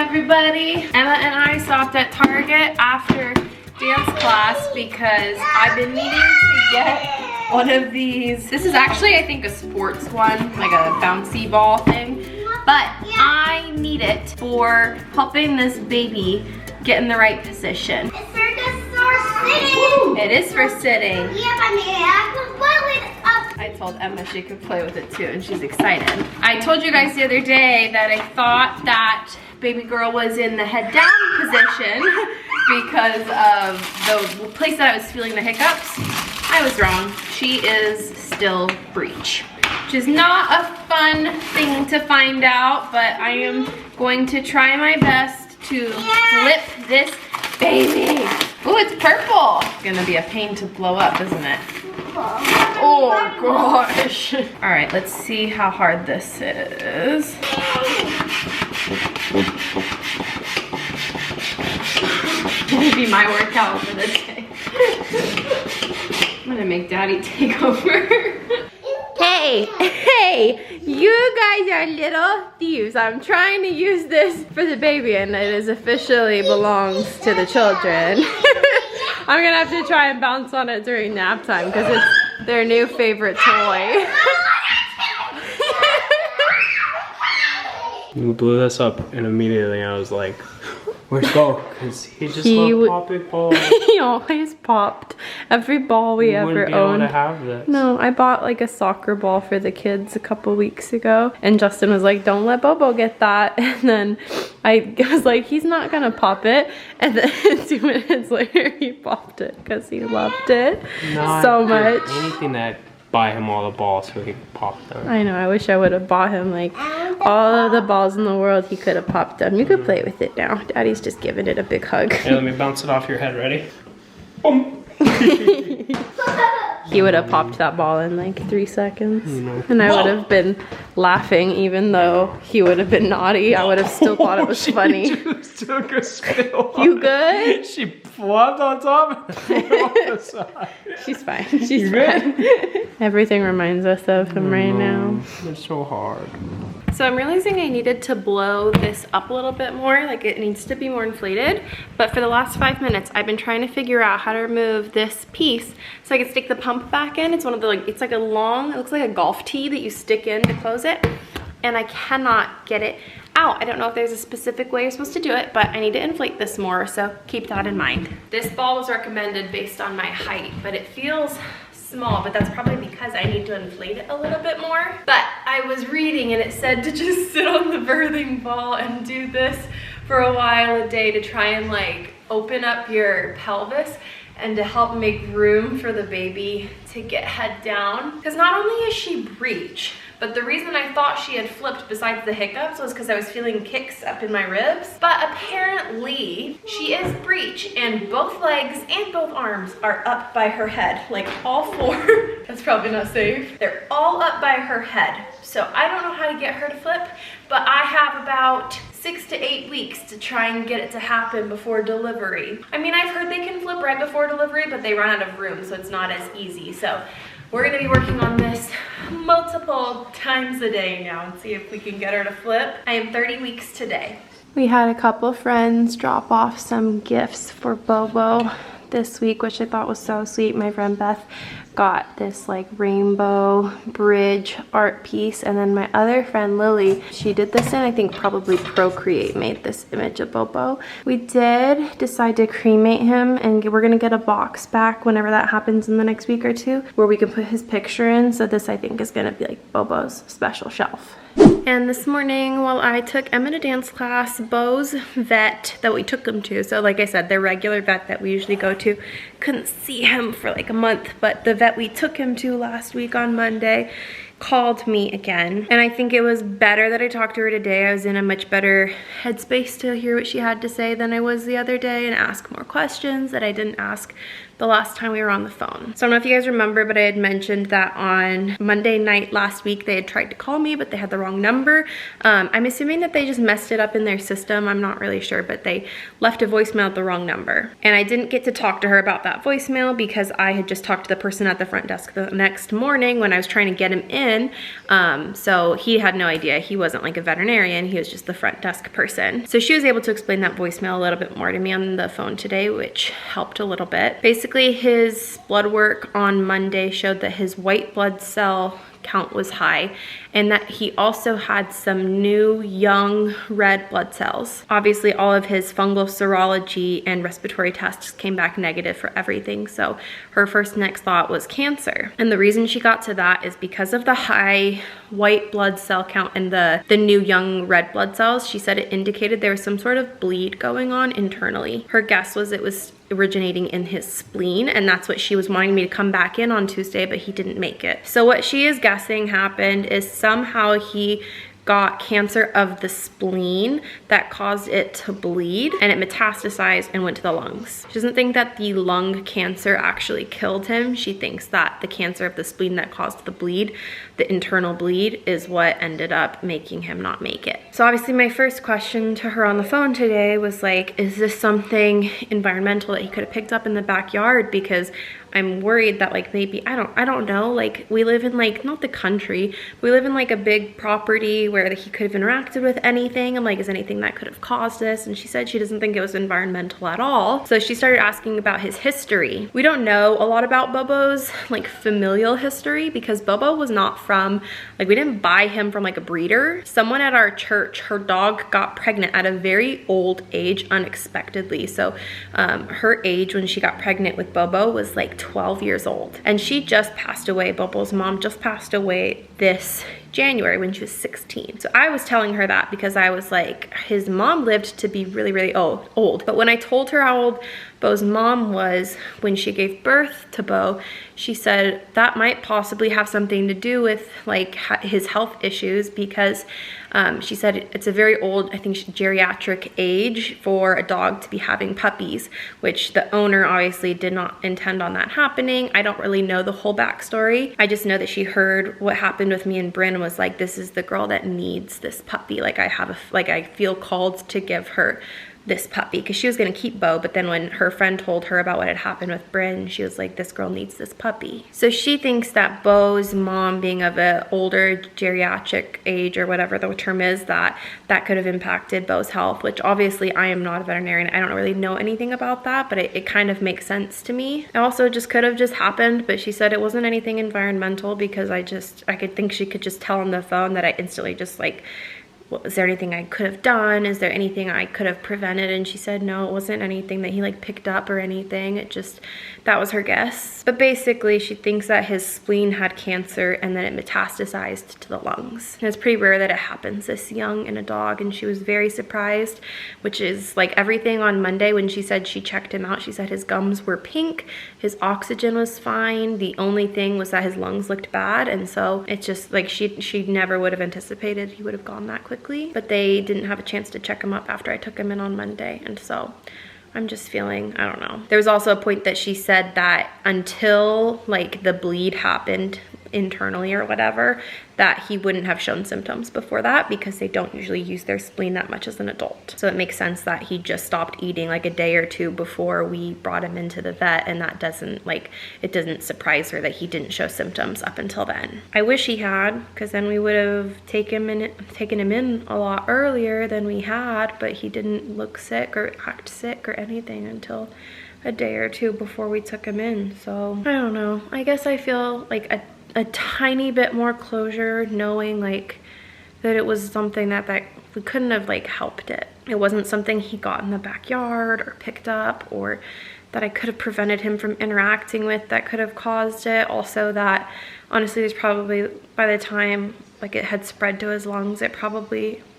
everybody. Emma and I stopped at Target after dance class because I've been meaning to get one of these. This is actually, I think, a sports one, like a bouncy ball thing. But I need it for helping this baby get in the right position. It's for sitting. It is for sitting. Yeah, I can play with it up. I told Emma she could play with it too, and she's excited. I told you guys the other day that I thought that baby girl was in the head down position because of the place that I was feeling the hiccups. I was wrong. She is still breech, which is not a fun thing to find out, but I am going to try my best to flip this baby. Oh, it's purple. It's gonna be a pain to blow up, isn't it? Oh gosh. All right, let's see how hard this is. Gonna be my workout for the day. I'm gonna make Daddy take over. Hey, you guys are little thieves. I'm trying to use this for the baby and it is officially belongs to the children. I'm gonna have to try and bounce on it during nap time because it's their new favorite toy. You blew this up and immediately I was like, where's Bo? Because he just loved popping balls. He always popped every ball we ever wouldn't be owned. able to have this. No, I bought like a soccer ball for the kids a couple weeks ago, and Justin was like, "Don't let Bobo get that." And then I was like, "He's not gonna pop it." And then 2 minutes later, he popped it because he loved it so much. Anything that buy him all the balls so he could pop them. I know. I wish I would have bought him like all of the balls in the world. He could have popped them. You could play with it now. Daddy's just giving it a big hug. Hey, let me bounce it off your head. Ready? Boom. He would have popped that ball in like 3 seconds. And I would have been laughing even though he would have been naughty. I would have still thought it was funny. She took a spill. You good? She flopped on top and flew off the side. She's fine. She's fine. Everything reminds us of him right now. It's so hard. So I'm realizing I needed to blow this up a little bit more, like it needs to be more inflated. But for the last 5 minutes, I've been trying to figure out how to remove this piece so I can stick the pump back in. It's one of the it's like a long, it looks like a golf tee that you stick in to close it. And I cannot get it out. I don't know if there's a specific way you're supposed to do it, but I need to inflate this more, so keep that in mind. This ball was recommended based on my height, but it feels small, but that's probably because I need to inflate it a little bit more. But I was reading and it said to just sit on the birthing ball and do this for a while a day to try and like open up your pelvis and to help make room for the baby to get head down. Because not only is she breech, but the reason I thought she had flipped besides the hiccups was because I was feeling kicks up in my ribs. But apparently she is breech and both legs and both arms are up by her head. Like all four. That's probably not safe. They're all up by her head. So I don't know how to get her to flip, but I have about 6 to 8 weeks to try and get it to happen before delivery. I mean, I've heard they can flip right before delivery, but they run out of room, so it's not as easy. So we're gonna be working on this multiple times a day now and see if we can get her to flip. I am 30 weeks today. We had a couple friends drop off some gifts for Bobo this week, which I thought was so sweet. My friend Beth got this like rainbow bridge art piece, and then my other friend Lily, she did this in, I think probably Procreate made this image of Bobo. We did decide to cremate him, and we're gonna get a box back whenever that happens in the next week or two where we can put his picture in. So this I think is gonna be like Bobo's special shelf. And this morning while I took Emma to dance class, Bo's vet that we took him to, so like I said, their regular vet that we usually go to, couldn't see him for like a month, but the vet we took him to last week on Monday called me again. And I think it was better that I talked to her today. I was in a much better headspace to hear what she had to say than I was the other day and ask more questions that I didn't ask the last time we were on the phone. So I don't know if you guys remember, but I had mentioned that on Monday night last week, they had tried to call me, but they had the wrong number. I'm assuming that they just messed it up in their system. I'm not really sure, but they left a voicemail at the wrong number. And I didn't get to talk to her about that voicemail because I had just talked to the person at the front desk the next morning when I was trying to get him in. So he had no idea. He wasn't like a veterinarian. He was just the front desk person. So she was able to explain that voicemail a little bit more to me on the phone today, which helped a little bit. Basically, his blood work on Monday showed that his white blood cell count was high and that he also had some new young red blood cells. Obviously, all of his fungal serology and respiratory tests came back negative for everything. So her first next thought was cancer. And the reason she got to that is because of the high white blood cell count and the new young red blood cells. She said it indicated there was some sort of bleed going on internally. Her guess was it was originating in his spleen, and that's what she was wanting me to come back in on Tuesday, but he didn't make it. So what she is guessing happened is somehow he got cancer of the spleen that caused it to bleed, and it metastasized and went to the lungs. She doesn't think that the lung cancer actually killed him. She thinks that the cancer of the spleen that caused the bleed, the internal bleed, is what ended up making him not make it. So obviously my first question to her on the phone today was like, is this something environmental that he could have picked up in the backyard? Because I'm worried that like maybe, I don't know, like we live in like, not the country, but we live in like a big property where he could have interacted with anything. I'm like, is anything that could have caused this? And she said she doesn't think it was environmental at all. So she started asking about his history. We don't know a lot about Bobo's like familial history because Bobo was not from, like we didn't buy him from like a breeder. Someone at our church, her dog got pregnant at a very old age unexpectedly. So her age when she got pregnant with Bobo was like 12 years old, and she just passed away. Bobo's mom just passed away this January when she was 16. So I was telling her that because I was like, his mom lived to be really, really old. But when I told her how old Bo's mom was when she gave birth to Bo, she said that might possibly have something to do with like his health issues because she said it's a very old, I think geriatric age for a dog to be having puppies, which the owner obviously did not intend on that happening. I don't really know the whole backstory. I just know that she heard what happened with me and Bryn was like, this is the girl that needs this puppy. Like I feel called to give her this puppy because she was going to keep Bo, but then when her friend told her about what had happened with Bryn, she was like, this girl needs this puppy. So she thinks that Bo's mom being of an older geriatric age or whatever the term is, that could have impacted Bo's health, which obviously I am not a veterinarian. I don't really know anything about that, but it kind of makes sense to me. It also just could have just happened, but she said it wasn't anything environmental because I could think she could just tell on the phone that I instantly just like, is there anything I could have done? Is there anything I could have prevented? And she said, no, it wasn't anything that he like picked up or anything. It just, that was her guess. But basically she thinks that his spleen had cancer and then it metastasized to the lungs. And it's pretty rare that it happens this young in a dog. And she was very surprised, which is like everything on Monday when she said she checked him out. She said his gums were pink, his oxygen was fine. The only thing was that his lungs looked bad. And so it's just like she never would have anticipated he would have gone that quickly. But they didn't have a chance to check him up after I took him in on Monday. And so I'm just feeling, I don't know. There was also a point that she said that until like the bleed happened internally or whatever, that he wouldn't have shown symptoms before that because they don't usually use their spleen that much as an adult. So it makes sense that he just stopped eating like a day or two before we brought him into the vet, and that doesn't like, it doesn't surprise her that he didn't show symptoms up until then. I wish he had, because then we would have taken him in a lot earlier than we had, but he didn't look sick or act sick or anything until a day or two before we took him in. So I don't know. I guess I feel like a tiny bit more closure knowing like that it was something that we couldn't have like helped it. It wasn't something he got in the backyard or picked up, or that I could have prevented him from interacting with that could have caused it. Also that honestly there's probably, by the time like it had spread to his lungs,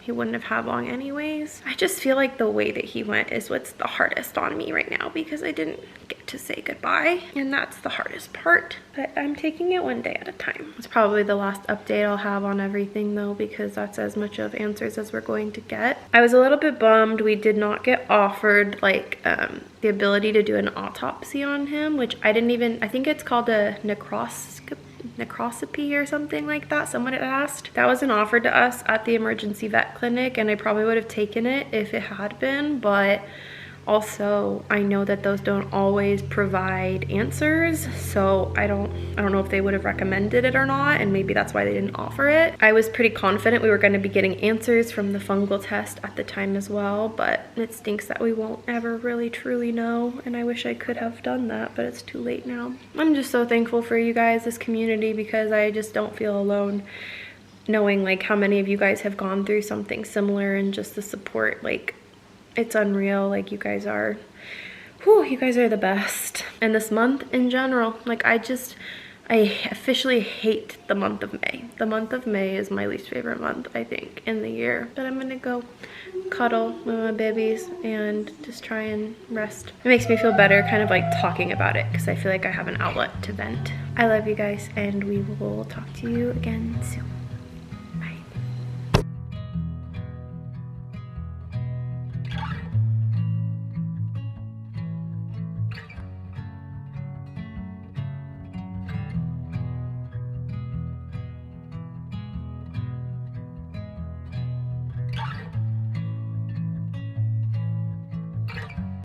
he he wouldn't have had long anyways. I just feel like the way that he went is what's the hardest on me right now, because I didn't get to say goodbye, and that's the hardest part. But I'm taking it one day at a time. It's probably the last update I'll have on everything though, because that's as much of answers as we're going to get. I was a little bit bummed we did not get offered like the ability to do an autopsy on him, which I think it's called a necroscopy or something like that. Someone had asked. That wasn't offered to us at the emergency vet clinic, and I probably would have taken it if it had been, but also I know that those don't always provide answers, so I don't know if they would have recommended it or not, and maybe that's why they didn't offer it. I was pretty confident we were going to be getting answers from the fungal test at the time as well, but it stinks that we won't ever really truly know, and I wish I could have done that, but it's too late now. I'm just so thankful for you guys, this community, because I just don't feel alone knowing like how many of you guys have gone through something similar, and just the support, like it's unreal. Like you guys are the best. And this month in general, like I officially hate the month of May. The month of May is my least favorite month, I think, in the year. But I'm gonna go cuddle with my babies and just try and rest. It makes me feel better kind of like talking about it, because I feel like I have an outlet to vent. I love you guys, and we will talk to you again soon.